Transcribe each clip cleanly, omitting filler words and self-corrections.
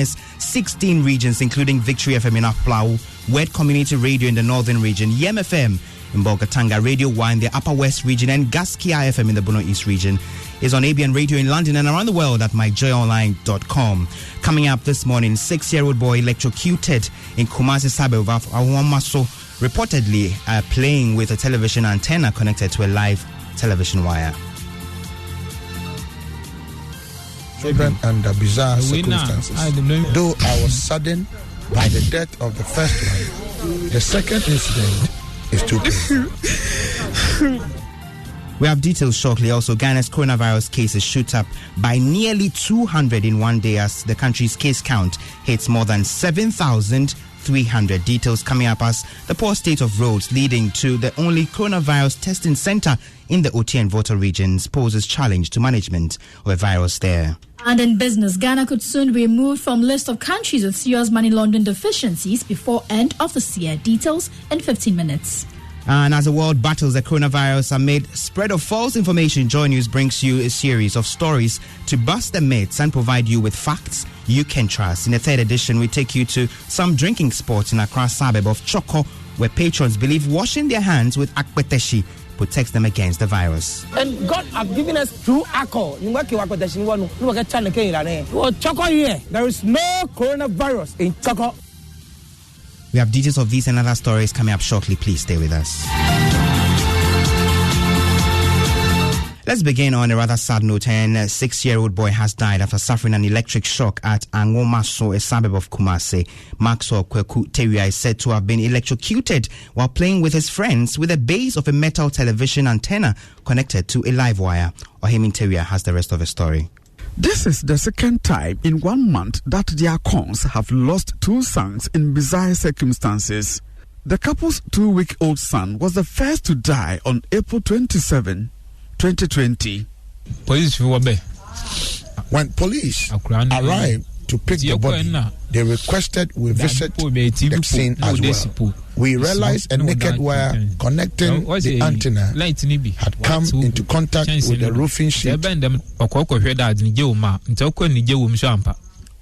is 16 regions, including Victory FM in Akplau, Wed Community Radio in the Northern Region, Yem FM in Bolgatanga, Radio 1 in the Upper West Region, and Gaskia FM in the Bono East Region. Is on ABN Radio in London and around the world at myjoyonline.com. Coming up this morning, 6-year-old boy electrocuted in Kumasi suburb of Awomaso, reportedly playing with a television antenna connected to a live television wire. Children under bizarre circumstances. Though I was saddened by the death of the first one, the second incident is too painful. We have details shortly. Also, Ghana's coronavirus cases shoot up by nearly 200 in one day as the country's case count hits more than 7,300. Details coming up as the poor state of roads leading to the only coronavirus testing center in the OT and Volta regions poses challenge to management of a virus there. And in business, Ghana could soon be removed from list of countries with serious money laundering deficiencies before end of the year. Details in 15 minutes. And as the world battles the coronavirus amid spread of false information, Joy News brings you a series of stories to bust the myths and provide you with facts you can trust. In the third edition, we take you to some drinking spots in Accra suburb of Choko, where patrons believe washing their hands with akpeteshi protects them against the virus. And God has given us true alcohol. Choko here, there is no coronavirus in Choko. We have details of these and other stories coming up shortly. Please stay with us. Let's begin on a rather sad note. A 6-year-old boy has died after suffering an electric shock at Angomaso, a suburb of Kumasi. Maxwell Kweku Teria is said to have been electrocuted while playing with his friends with a base of a metal television antenna connected to a live wire. Ohemin Teria has the rest of the story. This is the second time in 1 month that their cons have lost two sons in bizarre circumstances. The couple's 2-week-old son was the first to die on April 27, 2020. When police arrived to pick the body, they requested we visit the scene as well. We realized a naked wire connecting the antenna had come into contact with the roofing sheet.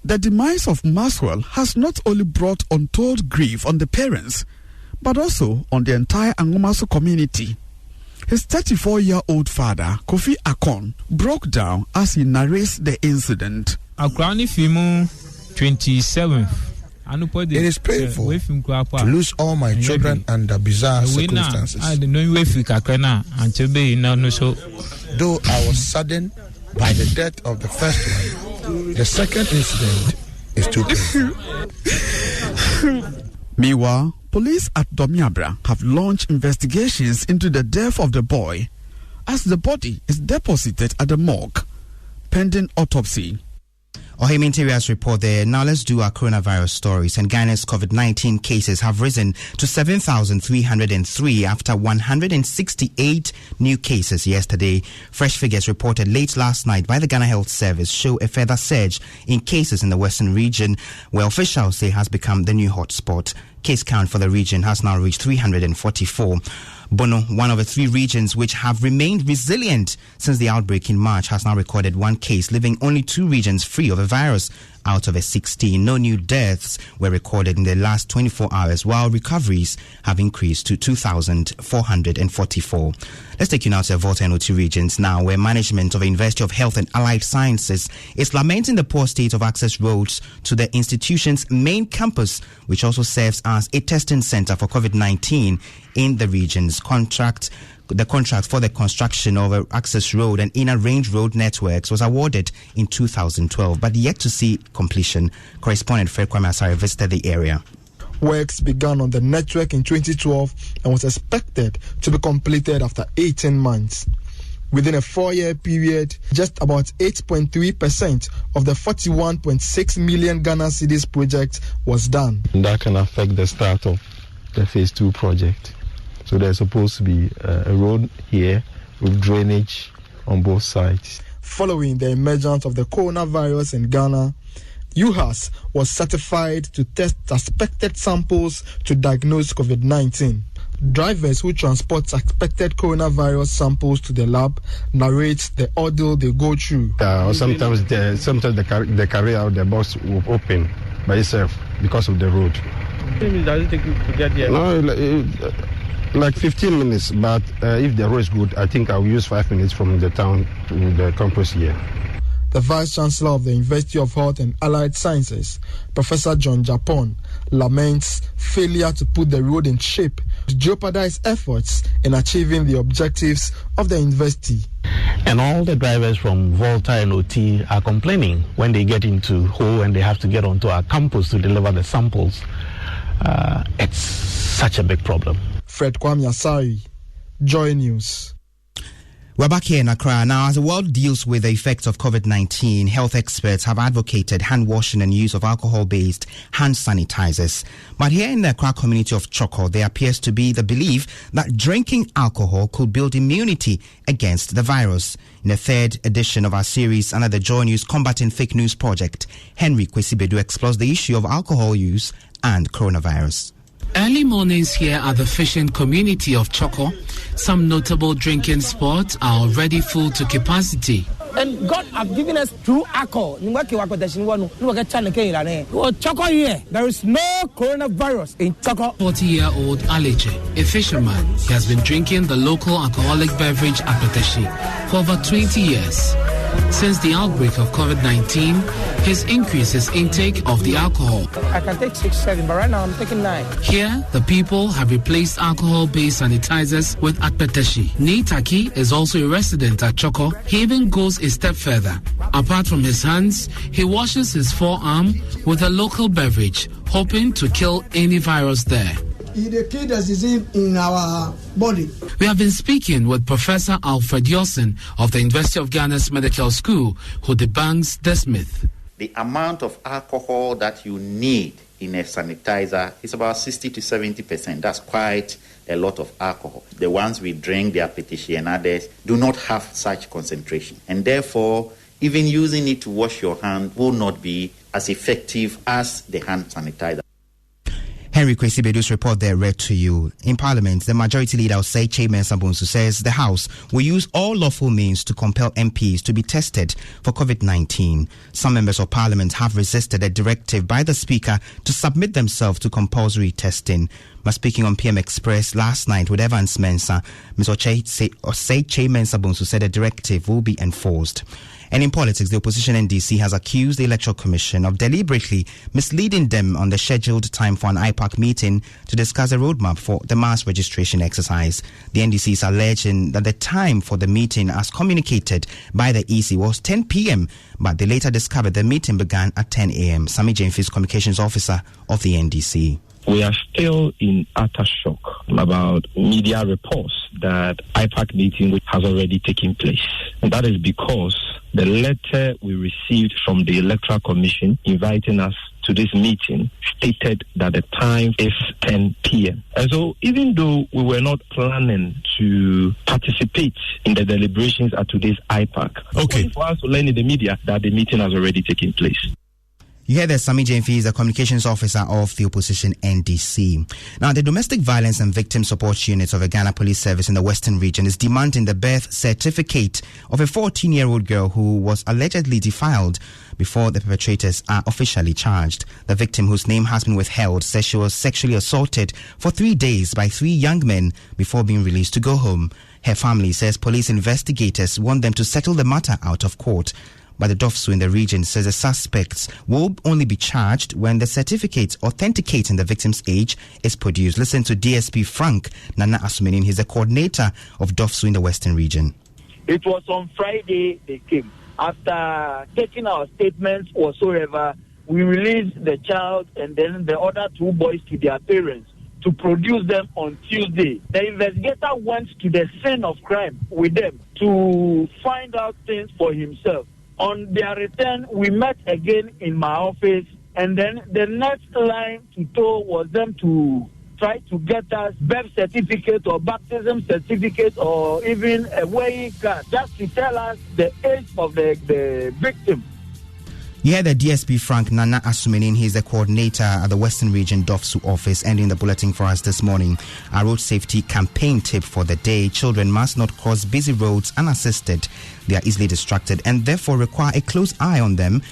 The demise of Maxwell has not only brought untold grief on the parents, but also on the entire Angomaso community. His 34-year-old father, Kofi Akon, broke down as he narrates the incident. 27. It is painful to lose all my children under bizarre circumstances. Though I was saddened by the death of the first one, the second incident is too painful. Meanwhile, police at Domiabra have launched investigations into the death of the boy as the body is deposited at the morgue pending autopsy. Ohemin Teria's report there. Now let's do our coronavirus stories. And Ghana's COVID-19 cases have risen to 7,303 after 168 new cases yesterday. Fresh figures reported late last night by the Ghana Health Service show a further surge in cases in the Western region, where officials say has become the new hotspot. Case count for the region has now reached 344. Bono, one of the three regions which have remained resilient since the outbreak in March, has now recorded one case, leaving only 2 regions free of the virus out of the 16. No new deaths were recorded in the last 24 hours, while recoveries have increased to 2,444. Let's take you now to the Volta and OT regions now, where management of the University of Health and Allied Sciences is lamenting the poor state of access roads to the institution's main campus, which also serves as a testing center for COVID-19 in the region's The contract for the construction of an access road and inner range road networks was awarded in 2012, but yet to see completion. Correspondent Fred Kwame Asare visited the area. Works began on the network in 2012 and was expected to be completed after 18 months. Within a 4-year period, just about 8.3% of the 41.6 million Ghana cedis project was done. That can affect the start of the phase 2 project. So there's supposed to be a road here with drainage on both sides. Following the emergence of the coronavirus in Ghana, UHAS was certified to test suspected samples to diagnose COVID-19. Drivers who transport suspected coronavirus samples to the lab narrate the ordeal they go through. Sometimes they carry out the bus will open by itself because of the road. How many minutes does it take you to get here? No, like 15 minutes, but if the road is good, I think I'll use 5 minutes from the town to the campus here. The Vice-Chancellor of the University of Health and Allied Sciences, Professor John Japon, laments failure to put the road in shape to jeopardize efforts in achieving the objectives of the university. And all the drivers from Volta and OT are complaining when they get into Ho and they have to get onto our campus to deliver the samples. It's such a big problem. Fred Kwame Asari, Joy News. We're back here in Accra. Now, as the world deals with the effects of COVID-19, health experts have advocated hand washing and use of alcohol-based hand sanitizers. But here in the Accra community of Choco, there appears to be the belief that drinking alcohol could build immunity against the virus. In the third edition of our series under the Joy News Combating Fake News Project, Henry Kwesibedu explores the issue of alcohol use and coronavirus. Early mornings here at the fishing community of Choco, some notable drinking spots are already full to capacity. And God has given us true alcohol. Choco here, there is no coronavirus in Choco. 40-year-old Aleche, a fisherman, he has been drinking the local alcoholic beverage Akpeteshi for over 20 years. Since the outbreak of COVID-19, his increased his intake of the alcohol. I can take 6, 7, but right now I'm taking 9. Here, the people have replaced alcohol-based sanitizers with Akpeteshi. Nitaki is also a resident at Choco. He even goes a step further. Apart from his hands, he washes his forearm with a local beverage, hoping to kill any virus there. It kills the disease in our body. We have been speaking with Professor Alfred Yosin of the University of Ghana's Medical School, who debunks this myth. The amount of alcohol that you need in a sanitizer is about 60 to 70%. That's quite a lot of alcohol. The ones we drink, the Akpeteshi and others, do not have such concentration. And therefore, even using it to wash your hand will not be as effective as the hand sanitizer. Henry Kwesibedu's report there read to you. In Parliament, the Majority Leader Osei Mensah-Bonsu says the House will use all lawful means to compel MPs to be tested for COVID-19. Some members of Parliament have resisted a directive by the Speaker to submit themselves to compulsory testing. But speaking on PM Express last night with Evans Mensah, Ms. Osei Mensah-Bonsu said a directive will be enforced. And in politics, the opposition NDC has accused the Electoral Commission of deliberately misleading them on the scheduled time for an IPAC meeting to discuss a roadmap for the mass registration exercise. The NDC is alleging that the time for the meeting as communicated by the EC was 10 p.m., but they later discovered the meeting began at 10 a.m. Sami James, communications officer of the NDC. We are still in utter shock about media reports that IPAC meeting has already taken place. And that is because the letter we received from the Electoral Commission inviting us to this meeting stated that the time is 10 p.m. And so even though we were not planning to participate in the deliberations at today's IPAC, for us to learn in the media that the meeting has already taken place. You hear that Sami Jainfi is the communications officer of the opposition NDC. Now, the Domestic Violence and Victim Support Unit of the Ghana Police Service in the Western Region is demanding the birth certificate of a 14-year-old girl who was allegedly defiled before the perpetrators are officially charged. The victim, whose name has been withheld, says she was sexually assaulted for 3 days by 3 young men before being released to go home. Her family says police investigators want them to settle the matter out of court. But the DOFSU in the region says the suspects will only be charged when the certificate authenticating the victim's age is produced. Listen to DSP Frank Nana Asumenin. He's the coordinator of DOFSU in the Western region. It was on Friday they came. After taking our statements whatsoever, we released the child and then the other 2 boys to their parents to produce them on Tuesday. The investigator went to the scene of crime with them to find out things for himself. On their return, we met again in my office, and then the next line to tow was them to try to get us birth certificate or baptism certificate or even a weighing card, just to tell us the age of the victim. You heard the DSP Frank Nana Asumenin. He's the coordinator at the Western Region DOFSU office, ending the bulletin for us this morning. Our road safety campaign tip for the day: children must not cross busy roads unassisted. They are easily distracted and therefore require a close eye on them